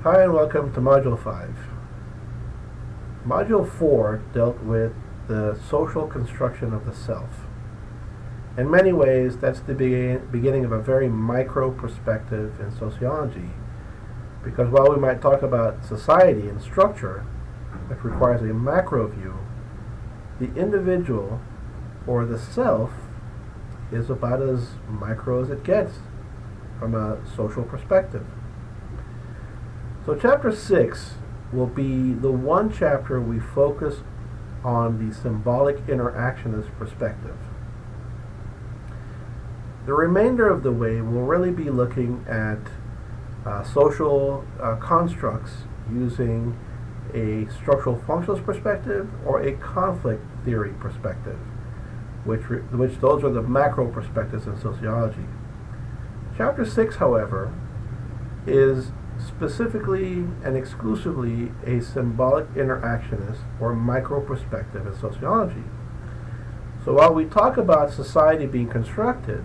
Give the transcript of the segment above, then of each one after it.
Hi and welcome to Module 5. Module 4 dealt with the social construction of the self. In many ways, that's the beginning of a very micro perspective in sociology, because while we might talk about society and structure, which requires a macro view, the individual, or the self, is about as micro as it gets from a social perspective. So chapter 6 will be the one chapter we focus on the symbolic interactionist perspective. The remainder of the way will really be looking at social constructs using a structural functionalist perspective or a conflict theory perspective, which those are the macro perspectives in sociology. Chapter 6, however, is specifically and exclusively a symbolic interactionist or micro perspective in sociology. So while we talk about society being constructed,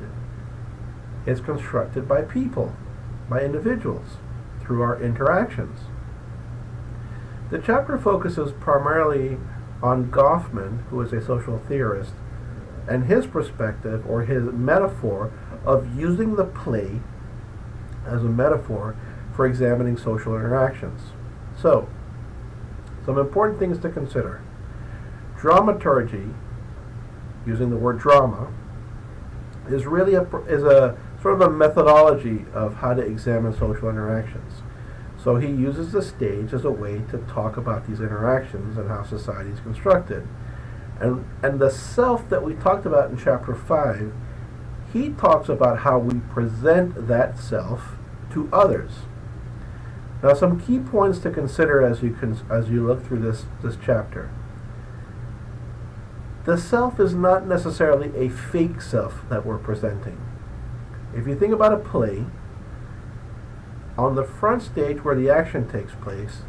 it's constructed by people, by individuals, through our interactions. The chapter focuses primarily on Goffman, who is a social theorist, and his perspective or his metaphor of using the play as a metaphor for examining social interactions. So, some important things to consider. Dramaturgy, using the word drama, is really a sort of a methodology of how to examine social interactions. So he uses the stage as a way to talk about these interactions and how society is constructed. And the self that we talked about in chapter 5, he talks about how we present that self to others. Now, some key points to consider as you look through this chapter. The self is not necessarily a fake self that we're presenting. If you think about a play, on the front stage where the action takes place,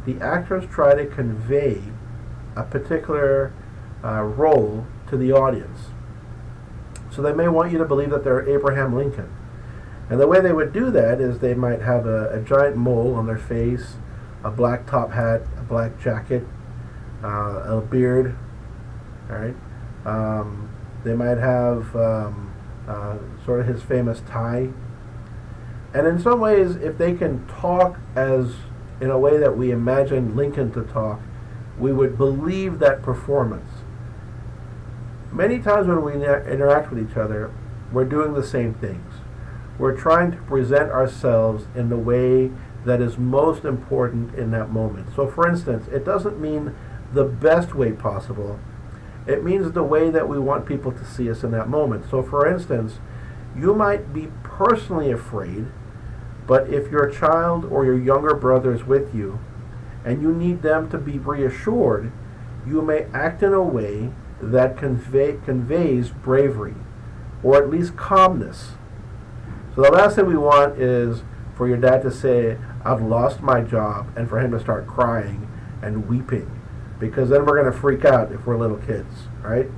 the actors try to convey a particular role to the audience. So they may want you to believe that they're Abraham Lincoln. And the way they would do that is they might have a giant mole on their face, a black top hat, a black jacket, a beard, all right? They might have sort of his famous tie. And in some ways, if they can talk as in a way that we imagine Lincoln to talk, we would believe that performance. Many times when we interact with each other, we're doing the same things. We're trying to present ourselves in the way that is most important in that moment. So for instance, it doesn't mean the best way possible. It means the way that we want people to see us in that moment. So for instance, you might be personally afraid, but if your child or your younger brother is with you and you need them to be reassured, you may act in a way that conveys bravery or at least calmness. So the last thing we want is for your dad to say, "I've lost my job," and for him to start crying and weeping, because then we're going to freak out if we're little kids, right?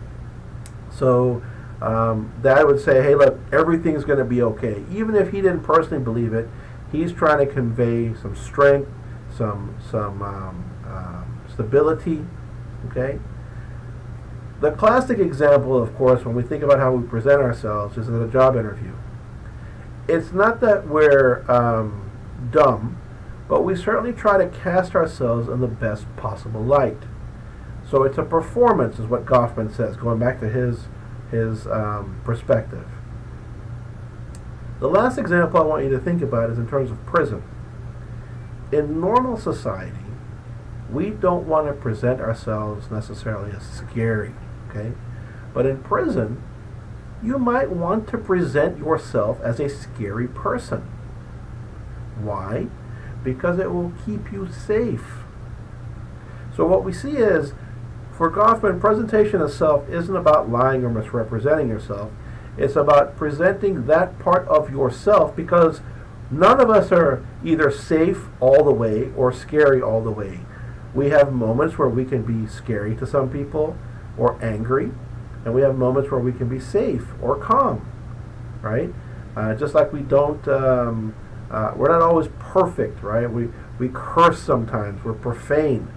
So Dad would say, "Hey, look, everything's going to be okay." Even if he didn't personally believe it, he's trying to convey some strength, some stability, okay? The classic example, of course, when we think about how we present ourselves is at a job interview. It's not that we're dumb, but we certainly try to cast ourselves in the best possible light. So it's a performance, is what Goffman says, going back to his perspective. The last example I want you to think about is in terms of prison. In normal society, we don't want to present ourselves necessarily as scary, okay? But in prison, you might want to present yourself as a scary person. Why? Because it will keep you safe. So what we see is, for Goffman, presentation of self isn't about lying or misrepresenting yourself. It's about presenting that part of yourself, because none of us are either safe all the way or scary all the way. We have moments where we can be scary to some people or angry, and we have moments where we can be safe or calm, right? Just like we don't We're not always perfect, right? We curse sometimes, we're profane,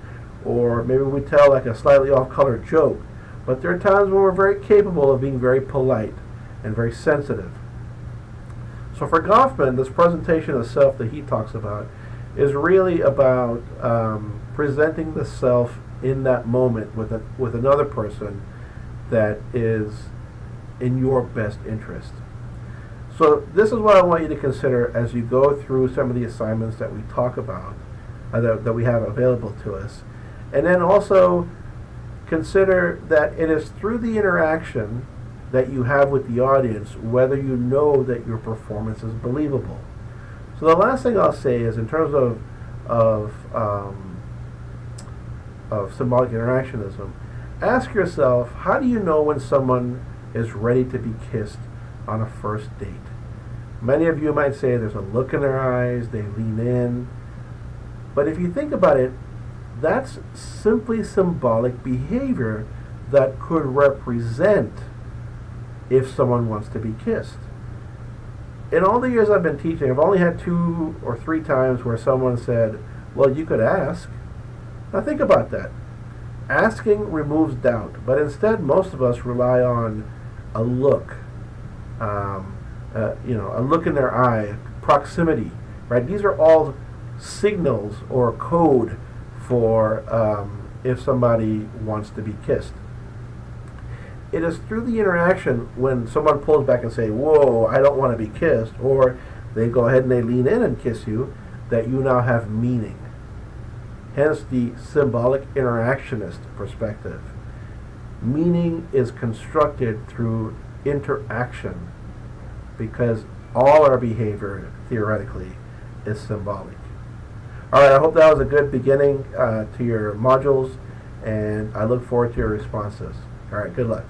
or maybe we tell like a slightly off-color joke. But there are times when we're very capable of being very polite and very sensitive. So for Goffman, this presentation of self that he talks about is really about presenting the self in that moment with another person that is in your best interest. So this is what I want you to consider as you go through some of the assignments that we talk about, that we have available to us. And then also consider that it is through the interaction that you have with the audience whether you know that your performance is believable. So the last thing I'll say is, in terms of symbolic interactionism, ask yourself, how do you know when someone is ready to be kissed on a first date? Many of you might say there's a look in their eyes, they lean in. But if you think about it, that's simply symbolic behavior that could represent if someone wants to be kissed. In all the years I've been teaching, I've only had 2 or 3 times where someone said, well, you could ask. Now think about that. Asking removes doubt, but instead most of us rely on a look, a look in their eye, proximity, right? These are all signals or code for if somebody wants to be kissed. It is through the interaction when someone pulls back and say, whoa, I don't want to be kissed, or they go ahead and they lean in and kiss you, that you now have meaning. Hence the symbolic interactionist perspective. Meaning is constructed through interaction, because all our behavior, theoretically, is symbolic. All right, I hope that was a good beginning to your modules, and I look forward to your responses. All right, good luck.